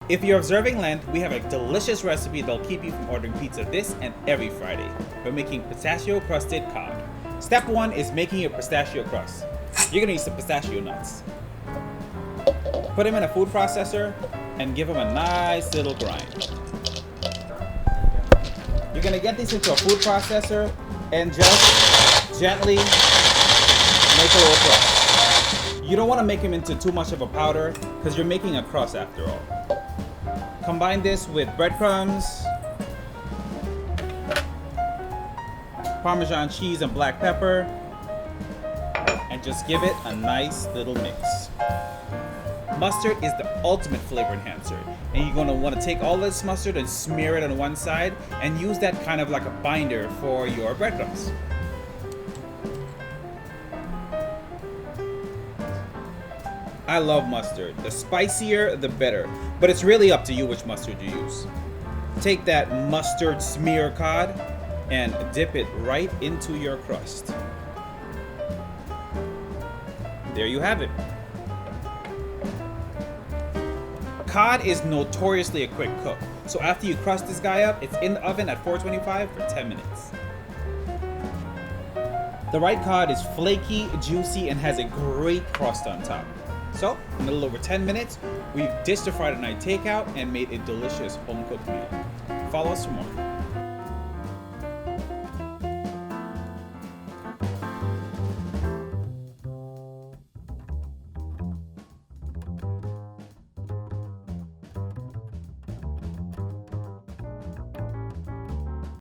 If you're observing Lent, we have a delicious recipe that'll keep you from ordering pizza this and every Friday. We're making pistachio crusted cod. Step 1 is making your pistachio crust. You're gonna use some pistachio nuts. Put them in a food processor and give them a nice little grind. You're gonna get these into a food processor and just gently make a little crust. You don't want to make them into too much of a powder because you're making a crust after all. Combine this with breadcrumbs, Parmesan cheese and black pepper, and just give it a nice little mix. Mustard is the ultimate flavor enhancer, and you're going to want to take all this mustard and smear it on one side and use that kind of like a binder for your breadcrumbs. I love mustard. The spicier, the better. But it's really up to you which mustard you use. Take that mustard smear cod and dip it right into your crust. There you have it. Cod is notoriously a quick cook. So after you crust this guy up, it's in the oven at 425 for 10 minutes. The right cod is flaky, juicy, and has a great crust on top. So, in a little over 10 minutes, we've dished a Friday night takeout and made a delicious home-cooked meal. Follow us for more.